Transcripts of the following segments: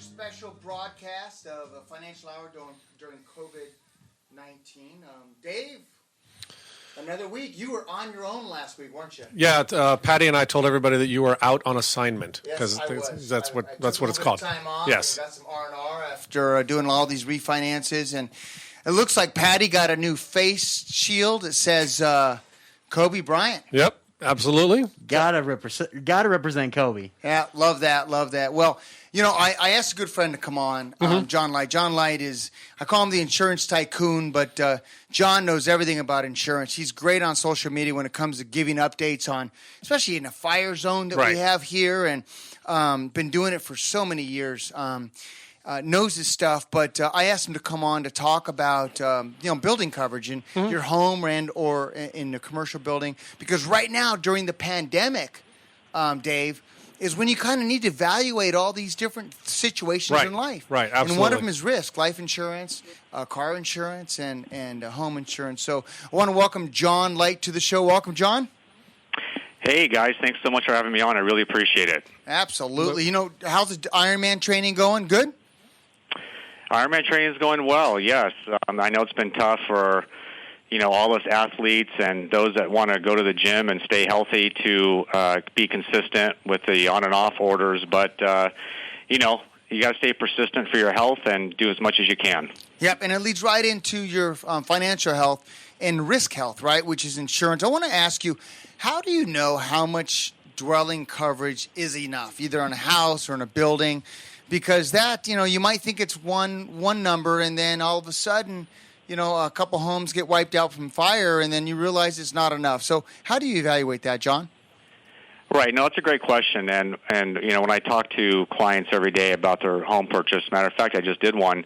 special broadcast of a Financial Hour during COVID-19. Dave, another week. You were on your own last week, weren't you? Yeah, Patty and I told everybody that you were out on assignment because that's what it's called. Time off. Yes, got some R&R after doing all these refinances, and it looks like Patty got a new face shield. It says Kobe Bryant. Yep, absolutely. Gotta represent Kobe. Yeah, love that. Well, you know, I asked a good friend to come on, John Light. John Light is, I call him the insurance tycoon, but John knows everything about insurance. He's great on social media when it comes to giving updates on, especially in a fire zone that we have here, and been doing it for so many years. Knows his stuff, but I asked him to come on to talk about building coverage in your home or in a commercial building, because right now during the pandemic, Dave, is when you kind of need to evaluate all these different situations in life. Right, absolutely. And one of them is risk, life insurance, car insurance, and home insurance. So I want to welcome John Light to the show. Welcome, John. Hey, guys. Thanks so much for having me on. I really appreciate it. Absolutely. You know, how's the Ironman training going? Good? Ironman training is going well, yes. I know it's been tough for all us athletes and those that want to go to the gym and stay healthy to be consistent with the on and off orders. But, you got to stay persistent for your health and do as much as you can. Yep, and it leads right into your financial health and risk health, right, which is insurance. I want to ask you, how do you know how much dwelling coverage is enough, either on a house or in a building? Because that, you might think it's one number, and then all of a sudden, a couple homes get wiped out from fire, and then you realize it's not enough. So how do you evaluate that, John? Right. No, it's a great question. And when I talk to clients every day about their home purchase, matter of fact, I just did one.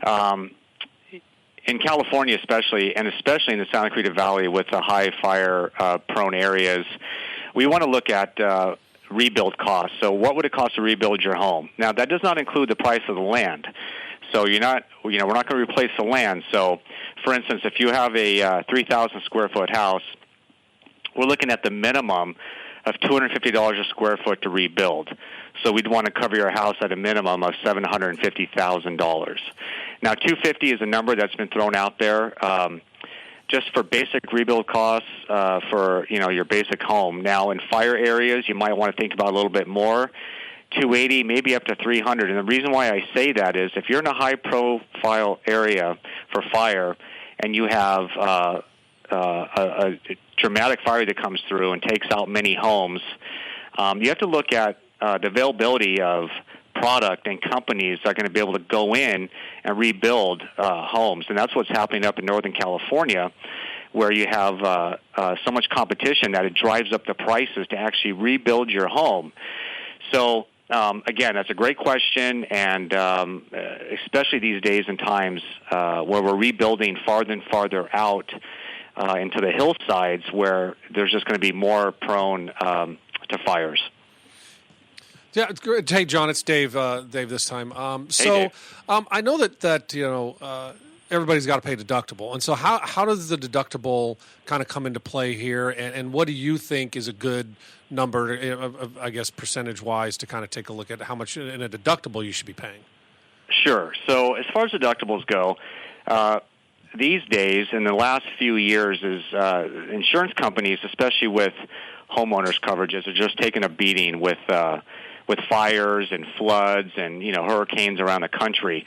In California especially, and especially in the Santa Clarita Valley with the high fire-prone areas, we want to look at rebuild costs. So what would it cost to rebuild your home? Now, that does not include the price of the land. So we're not going to replace the land. So, for instance, if you have a 3,000 square foot house, we're looking at the minimum of $250 a square foot to rebuild. So we'd want to cover your house at a minimum of $750,000. Now, $250 is a number that's been thrown out there just for basic rebuild costs for your basic home. Now, in fire areas, you might want to think about a little bit more. $280, maybe up to $300. And the reason why I say that is if you're in a high-profile area for fire and you have a dramatic fire that comes through and takes out many homes, you have to look at the availability of product and companies that are going to be able to go in and rebuild homes. And that's what's happening up in Northern California, where you have so much competition that it drives up the prices to actually rebuild your home. So, again, that's a great question, and especially these days and times where we're rebuilding farther and farther out into the hillsides where there's just going to be more prone to fires. Yeah, it's great. Hey, John, it's Dave. Dave, this time. Hey, Dave. I know that everybody's got to pay deductible, and so how does the deductible kind of come into play here? And what do you think is a good number, I guess, percentage-wise, to kind of take a look at how much in a deductible you should be paying? Sure. So as far as deductibles go, these days, in the last few years, is insurance companies, especially with homeowners coverages, are just taking a beating with fires and floods and hurricanes around the country.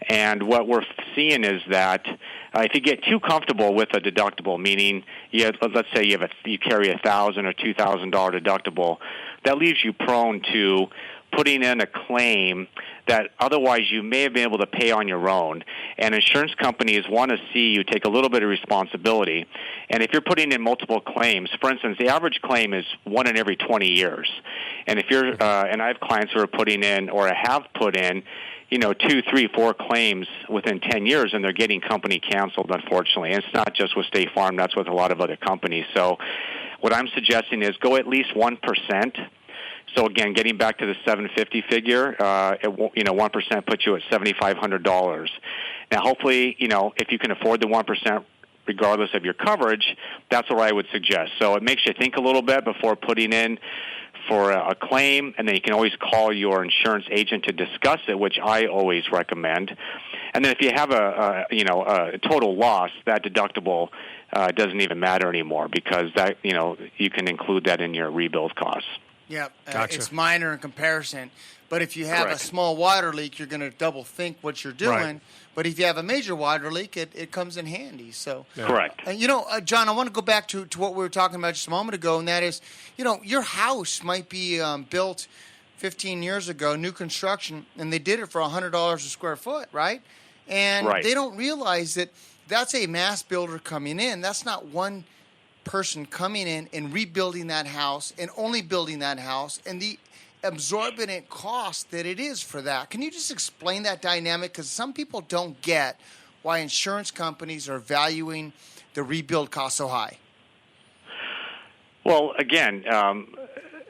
And what we're seeing is that if you get too comfortable with a deductible, meaning let's say you carry $1,000 or $2,000 deductible, that leaves you prone to putting in a claim that otherwise you may have been able to pay on your own. And insurance companies want to see you take a little bit of responsibility. And if you're putting in multiple claims, for instance, the average claim is 1 in every 20 years. And if you're, and I have clients who are putting in or have put in, 2, 3, 4 claims within 10 years, and they're getting company canceled, unfortunately. And it's not just with State Farm, that's with a lot of other companies. So what I'm suggesting is go at least 1%. So again, getting back to the $750 figure, 1% puts you at $7,500. Now, hopefully, if you can afford the 1%, regardless of your coverage, that's what I would suggest. So it makes you think a little bit before putting in for a claim, and then you can always call your insurance agent to discuss it, which I always recommend. And then if you have a total loss, that deductible doesn't even matter anymore because that you can include that in your rebuild costs. Yeah, Gotcha. It's minor in comparison. But if you have Correct. a small water leak, you're going to double think what you're doing. Right. But if you have a major water leak, it comes in handy. So, Correct. John, I want to go back to what we were talking about just a moment ago, and that is, your house might be built 15 years ago, new construction, and they did it for $100 a square foot, right? And Right. they don't realize that that's a mass builder coming in. That's not one person coming in and rebuilding that house and only building that house and the exorbitant cost that it is for that. Can you just explain that dynamic? Because some people don't get why insurance companies are valuing the rebuild cost so high. Well, again,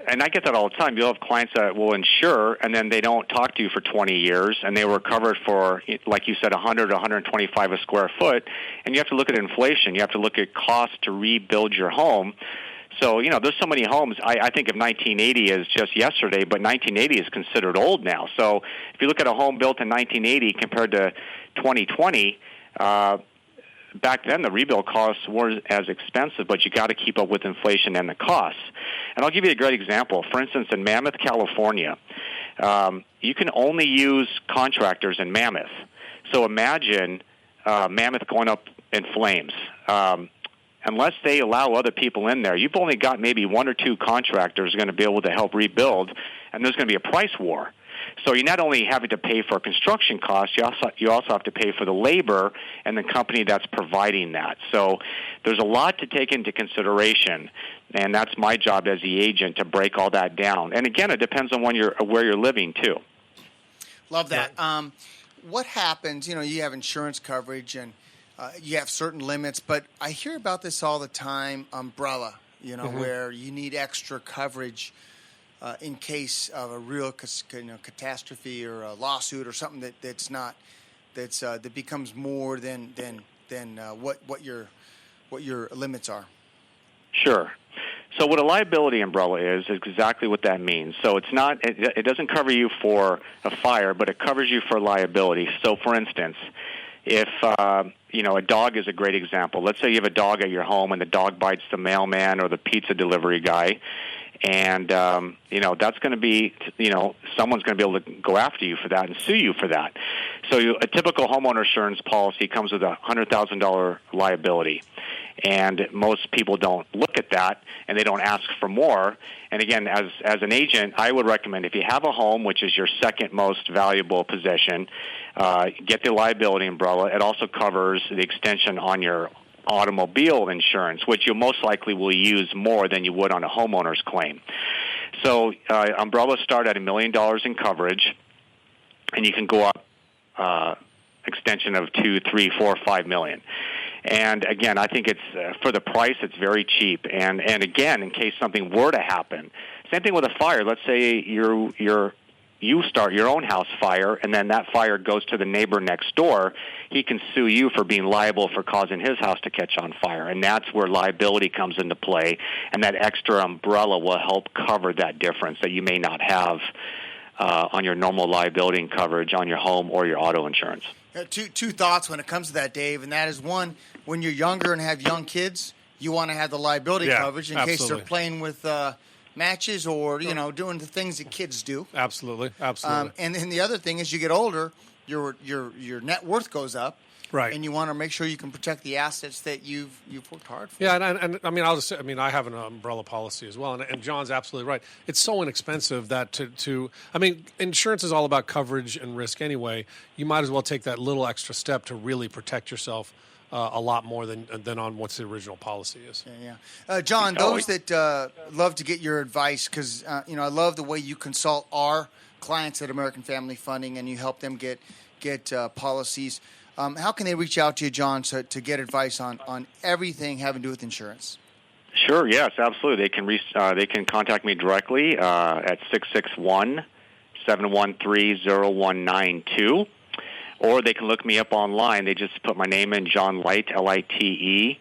and I get that all the time. You'll have clients that will insure, and then they don't talk to you for 20 years, and they were covered for, like you said, 100 to 125 a square foot, and you have to look at inflation. You have to look at cost to rebuild your home. So, there's so many homes. I think of 1980 as just yesterday, but 1980 is considered old now. So if you look at a home built in 1980 compared to 2020, back then the rebuild costs weren't as expensive, but you got to keep up with inflation and the costs. And I'll give you a great example. For instance, in Mammoth, California, you can only use contractors in Mammoth. So imagine Mammoth going up in flames. Unless they allow other people in there, you've only got maybe one or two contractors going to be able to help rebuild, and there's going to be a price war. So you're not only having to pay for construction costs, you also have to pay for the labor and the company that's providing that. So there's a lot to take into consideration, and that's my job as the agent to break all that down. And again, it depends on where you're living too. Love that. What happens? You have insurance coverage and you have certain limits, but I hear about this all the time, umbrella, where you need extra coverage in case of a real catastrophe or a lawsuit or something that becomes more than what your limits are. Sure. So what a liability umbrella is exactly what that means. So it doesn't cover you for a fire, but it covers you for liability. So for instance, if a dog is a great example. Let's say you have a dog at your home and the dog bites the mailman or the pizza delivery guy, and that's going to be someone's going to be able to go after you for that and sue you for that. So a typical homeowner insurance policy comes with a $100,000 liability. And most people don't look at that, and they don't ask for more. And again, as an agent, I would recommend if you have a home, which is your second most valuable possession, get the liability umbrella. It also covers the extension on your automobile insurance, which you most likely will use more than you would on a homeowner's claim. So umbrellas start at $1 million in coverage, and you can go up extension of 2, 3, 4, 5 million. And again, I think it's for the price, it's very cheap. And again, in case something were to happen, same thing with a fire. Let's say you start your own house fire, and then that fire goes to the neighbor next door. He can sue you for being liable for causing his house to catch on fire, and that's where liability comes into play. And that extra umbrella will help cover that difference that you may not have on your normal liability and coverage on your home or your auto insurance. Two thoughts when it comes to that, Dave, and that is one, when you're younger and have young kids, you want to have the liability coverage in case they're playing with matches or doing the things that kids do. Absolutely. And then the other thing is, you get older, your net worth goes up, right? And you want to make sure you can protect the assets that you've worked hard for. Yeah, and I mean, I'll just say, I have an umbrella policy as well, and John's absolutely right. It's so inexpensive that insurance is all about coverage and risk anyway. You might as well take that little extra step to really protect yourself a lot more than on what the original policy is. Yeah. John, those that love to get your advice, because I love the way you consult our clients at American Family Funding, and you help them get policies. How can they reach out to you, John, to get advice on everything having to do with insurance? Sure. Yes, absolutely. They can contact me directly at 661-713-0192. Or they can look me up online. They just put my name in, John Light, Lite,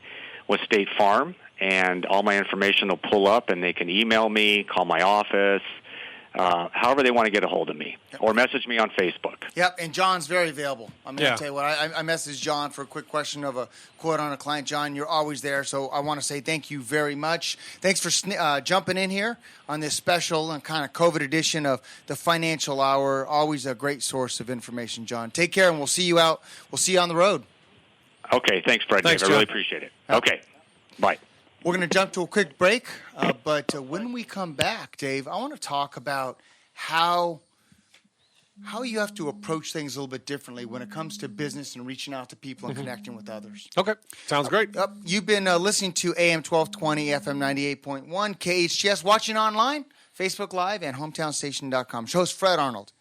with State Farm, and all my information will pull up, and they can email me, call my office, however they want to get a hold of me, or message me on Facebook. Yep, and John's very available. I'm going to Yeah. tell you what, I messaged John for a quick question of a quote on a client. John, you're always there, so I want to say thank you very much. Thanks for jumping in here on this special and kind of COVID edition of the Financial Hour. Always a great source of information, John. Take care, and we'll see you out. We'll see you on the road. Okay, thanks, Fred. Thanks, Dave. I really John. appreciate it. Okay, bye. We're going to jump to a quick break, but when we come back, Dave, I want to talk about how you have to approach things a little bit differently when it comes to business and reaching out to people and connecting with others. Okay, sounds great. You've been listening to AM 1220, FM 98.1, KHTS, watching online, Facebook Live, and HometownStation.com. Host Fred Arnold.